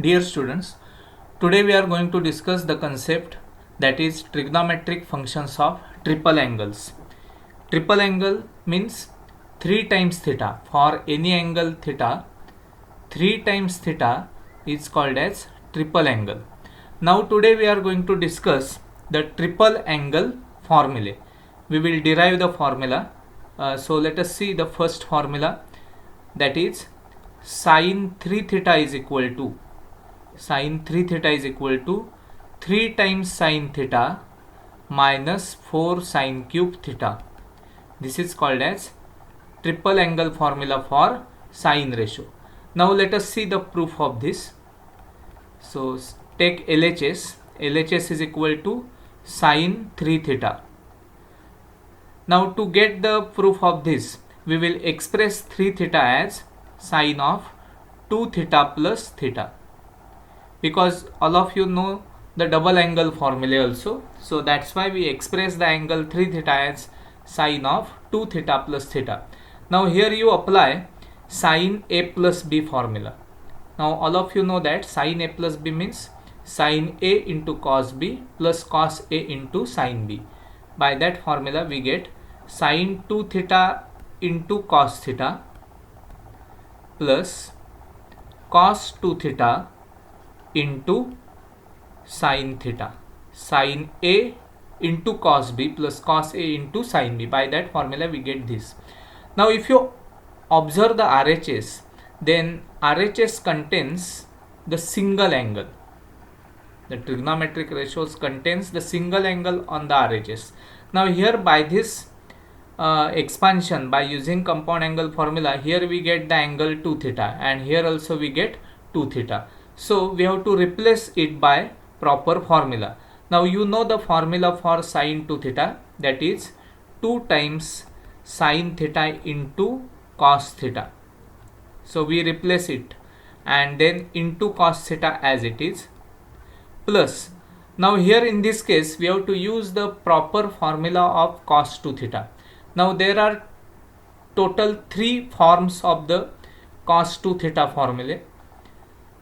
Dear students, today we are going to discuss the concept that is trigonometric functions of triple angles. Triple angle means 3 times theta. For any angle theta, 3 times theta is called as triple angle. Now today we are going to discuss the triple angle formulae. We will derive the formula. So let us see the first formula, that is sine 3 theta is equal to 3 times sine theta minus 4 sine cube theta. This is called as triple angle formula for sine ratio. Now let us see the proof of this. So take LHS. LHS is equal to sine 3 theta. Now to get the proof of this, we will express 3 theta as sine of 2 theta plus theta, because all of you know the double angle formula also. So that's why we express the angle 3 theta as sine of 2 theta plus theta. Now here you apply sine A plus B formula. Now all of you know that sine A plus B means sine A into cos B plus cos A into sine B. By that formula we get sine 2 theta into cos theta plus cos 2 theta into sine theta. Sine A into cos B plus cos A into sine B. By that formula we get this. Now if you observe the RHS, then RHS contains the single angle. The trigonometric ratios contains the single angle on the RHS. Now here by this expansion, by using compound angle formula, here we get the angle 2 theta and here also we get 2 theta. So we have to replace it by proper formula. Now you know the formula for sine 2 theta, that is 2 times sine theta into cos theta. So we replace it and then into cos theta as it is, plus now here in this case we have to use the proper formula of cos 2 theta. Now there are total 3 forms of the cos 2 theta formula.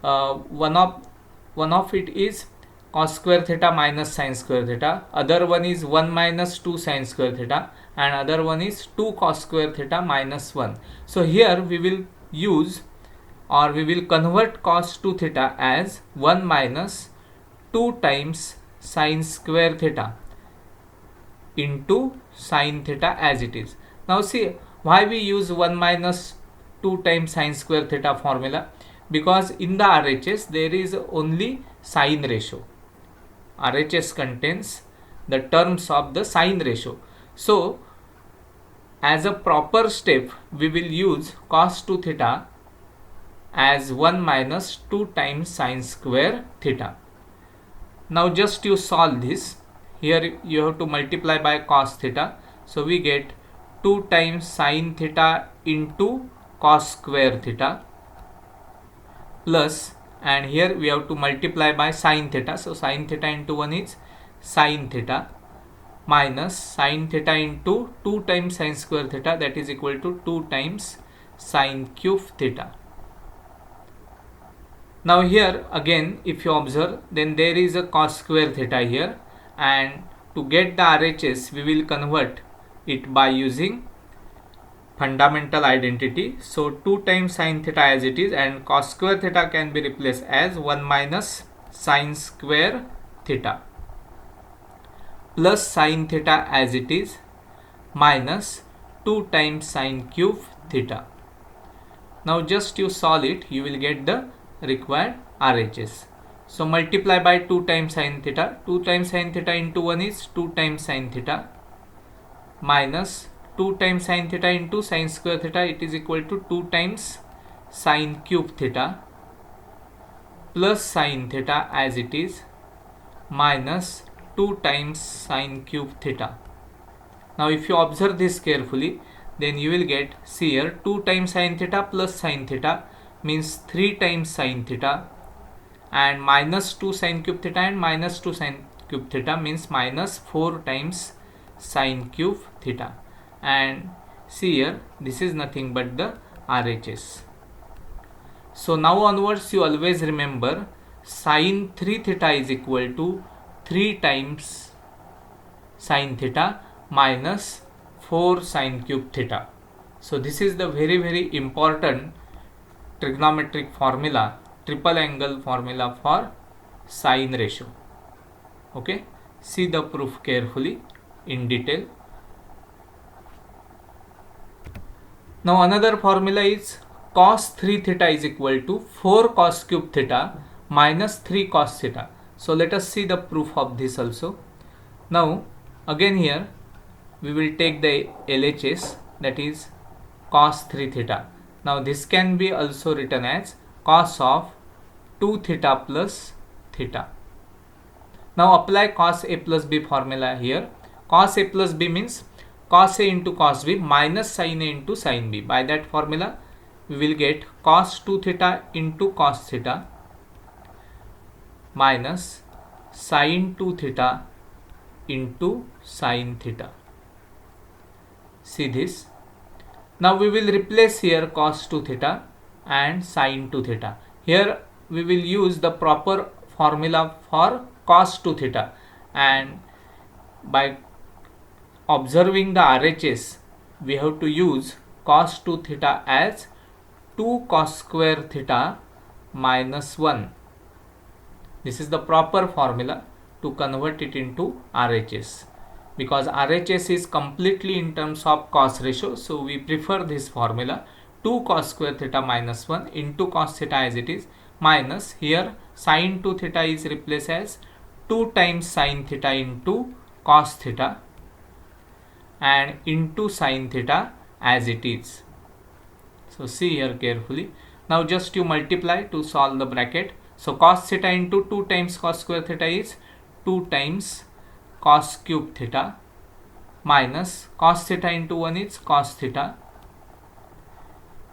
One of it is cos square theta minus sin square theta, other one is 1 minus 2 sin square theta, and other one is 2 cos square theta minus 1. So here we will use, or we will convert cos 2 theta as 1 minus 2 times sin square theta into sin theta as it is. Now see why we use 1 minus 2 times sin square theta formula, because in the RHS there is only sine ratio. RHS contains the terms of the sine ratio. So as a proper step we will use cos 2 theta as 1 minus 2 times sin square theta. Now just you solve this. Here you have to multiply by cos theta. So we get 2 times sin theta into cos square theta plus, and here we have to multiply by sin theta. So sin theta into 1 is sin theta minus sin theta into 2 times sin square theta, that is equal to 2 times sin cube theta. Now here again if you observe, then there is a cos square theta here, and to get the RHS we will convert it by using fundamental identity. So 2 times sin theta as it is, and cos square theta can be replaced as 1 minus sin square theta plus sin theta as it is minus 2 times sin cube theta. Now just you solve it, you will get the required RHS. So multiply by 2 times sin theta. 2 times sin theta into 1 is 2 times sin theta minus 2 times sin theta into sin square theta, it is equal to 2 times sin cube theta plus sin theta as it is minus 2 times sin cube theta. Now if you observe this carefully, then you will get, see here, 2 times sin theta plus sin theta means 3 times sin theta, and minus 2 sin cube theta and minus 2 sin cube theta means minus 4 times sin cube theta. And see here, this is nothing but the RHS. So now onwards you always remember sine 3 theta is equal to 3 times sine theta minus 4 sine cube theta. So this is the very important trigonometric formula, triple angle formula for sine ratio. Okay, see the proof carefully in detail. Now another formula is cos 3 theta is equal to 4 cos cube theta minus 3 cos theta. So let us see the proof of this also. Now again here we will take the LHS, that is cos 3 theta. Now this can be also written as cos of 2 theta plus theta. Now apply cos A plus B formula here. Cos A plus B means cos A into cos B minus sin A into sin B. By that formula we will get cos 2 theta into cos theta minus sin 2 theta into sin theta. See this. Now we will replace here cos 2 theta and sin 2 theta. Here we will use the proper formula for cos 2 theta, and by observing the RHS we have to use cos 2 theta as 2 cos square theta minus 1. This is the proper formula to convert it into RHS, because RHS is completely in terms of cos ratio, so we prefer this formula 2 cos square theta minus 1 into cos theta as it is, minus here sin 2 theta is replaced as 2 times sin theta into cos theta and into sin theta as it is. So see here carefully. Now just you multiply to solve the bracket. So cos theta into 2 times cos square theta is 2 times cos cube theta minus cos theta into 1 is cos theta.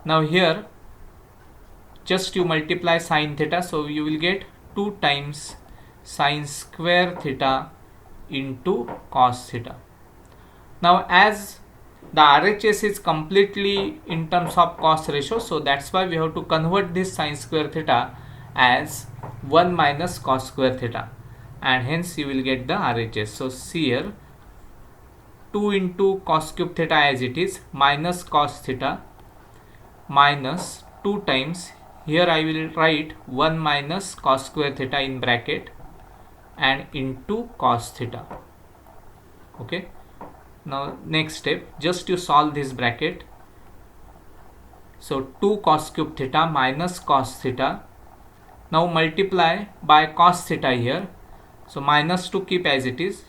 Now here just you multiply sin theta, so you will get 2 times sin square theta into cos theta. Now as the RHS is completely in terms of cos ratio, so that's why we have to convert this sin square theta as 1 minus cos square theta, and hence you will get the RHS. So see here 2 into cos cube theta as it is minus cos theta minus 2 times, here I will write 1 minus cos square theta in bracket and into cos theta. Okay, now next step, just to solve this bracket. So 2 cos cube theta minus cos theta. Now multiply by cos theta here. So minus 2 keep as it is.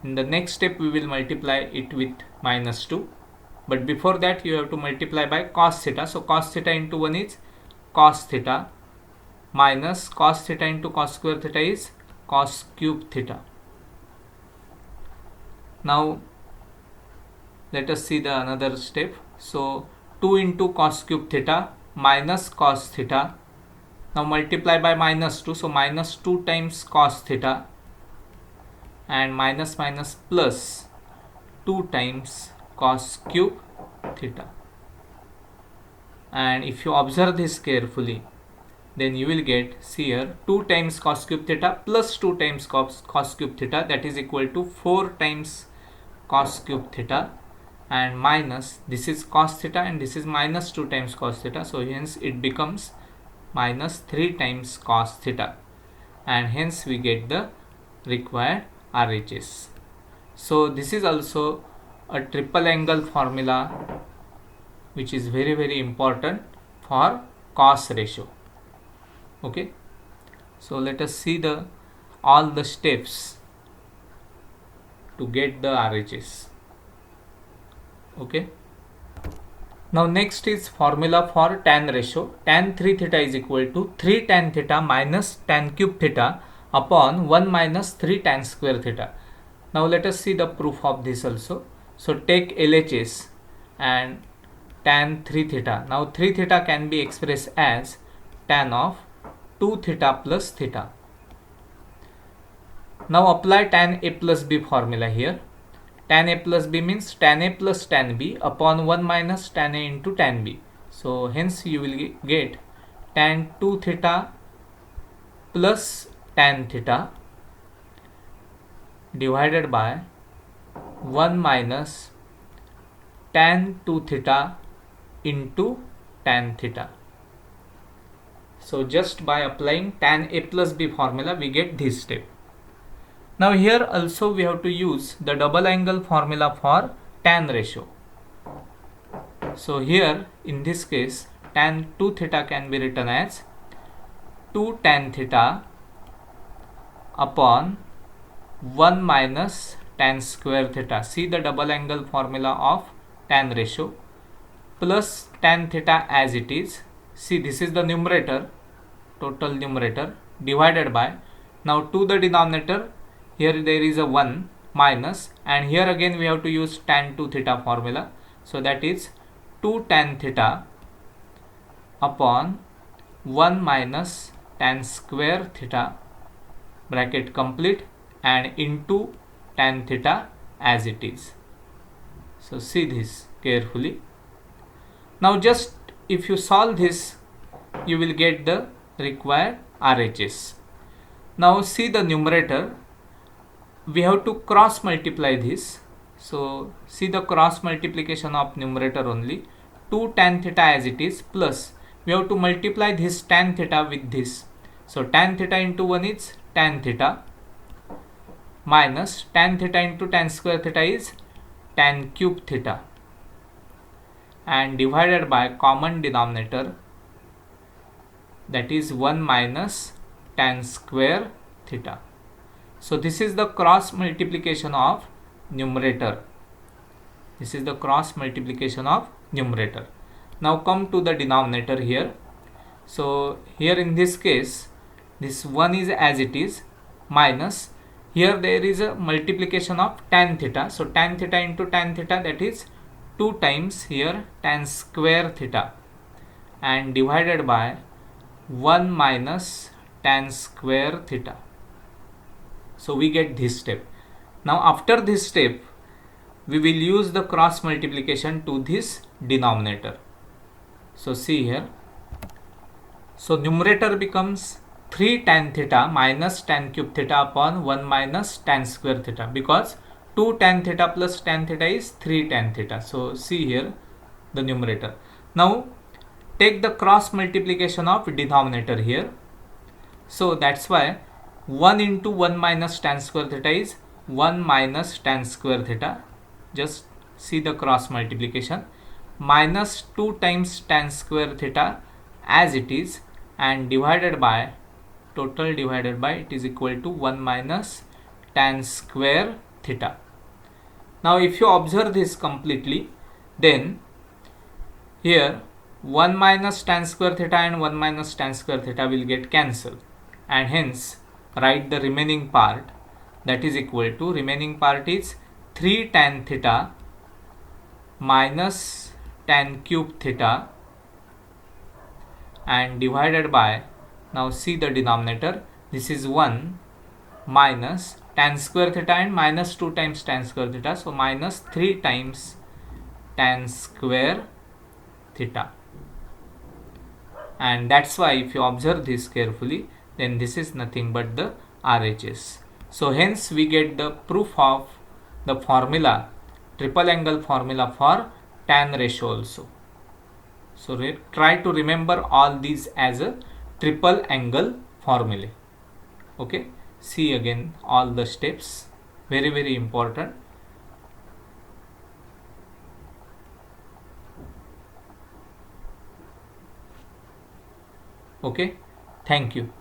In the next step we will multiply it with minus 2. But before that you have to multiply by cos theta. So cos theta into 1 is cos theta minus cos theta into cos square theta is cos cube theta. Now let us see the another step. So 2 into cos cube theta minus cos theta. Now multiply by minus 2. So minus 2 times cos theta and minus minus plus 2 times cos cube theta. And if you observe this carefully, then you will get, see here, 2 times cos cube theta plus 2 times cos cube theta, that is equal to 4 times cos cube theta, and minus this is cos theta and this is minus 2 times cos theta, so hence it becomes minus 3 times cos theta, and hence we get the required RHS. So this is also a triple angle formula which is very important for cos ratio. Okay, so let us see the all the steps to get the RHS. Okay, now next is formula for tan ratio. Tan 3 theta is equal to 3 tan theta minus tan cube theta upon 1 minus 3 tan square theta. Now let us see the proof of this also. So take LHS and tan 3 theta. Now 3 theta can be expressed as tan of 2 theta plus theta. Now apply tan A plus B formula here. Tan A plus B means tan A plus tan B upon 1 minus tan A into tan B. So hence you will get tan 2 theta plus tan theta divided by 1 minus tan 2 theta into tan theta. So just by applying tan A plus B formula we get this step. Now here also we have to use the double angle formula for tan ratio. So here in this case tan 2 theta can be written as 2 tan theta upon 1 minus tan square theta. See the double angle formula of tan ratio plus tan theta as it is. See, this is the numerator, total numerator, divided by, now to the denominator, here there is a 1 minus, and here again we have to use tan 2 theta formula. So that is 2 tan theta upon 1 minus tan square theta, bracket complete, and into tan theta as it is. So see this carefully. Now just if you solve this, you will get the required RHS. Now see the numerator, we have to cross multiply this. So see the cross multiplication of numerator only, 2 tan theta as it is, plus we have to multiply this tan theta with this. So tan theta into 1 is tan theta, minus tan theta into tan square theta is tan cube theta, and divided by common denominator, that is 1 minus tan square theta. So this is the cross multiplication of numerator. This is the cross multiplication of numerator. Now come to the denominator here. So here in this case, this 1 is as it is, minus, here there is a multiplication of tan theta. So tan theta into tan theta, that is 2 times here tan square theta, and divided by 1 minus tan square theta. So we get this step. Now after this step, we will use the cross multiplication to this denominator. So see here. So numerator becomes 3 tan theta minus tan cube theta upon 1 minus tan square theta, because 2 tan theta plus tan theta is 3 tan theta. So see here the numerator. Now take the cross multiplication of denominator here. So that's why 1 into 1 minus tan square theta is 1 minus tan square theta. Just see the cross multiplication, minus 2 times tan square theta as it is, and divided by, total divided by, it is equal to 1 minus tan square theta. Now if you observe this completely, then here 1 minus tan square theta and 1 minus tan square theta will get cancelled, and hence write the remaining part, that is equal to, remaining part is 3 tan theta minus tan cube theta, and divided by, now see the denominator, this is 1 minus tan square theta and minus 2 times tan square theta, so minus 3 times tan square theta. And that's why if you observe this carefully, then this is nothing but the RHS. So hence we get the proof of the formula, triple angle formula for tan ratio also. So try to remember all these as a triple angle formula. Okay, see again all the steps, very very important. Okay, thank you.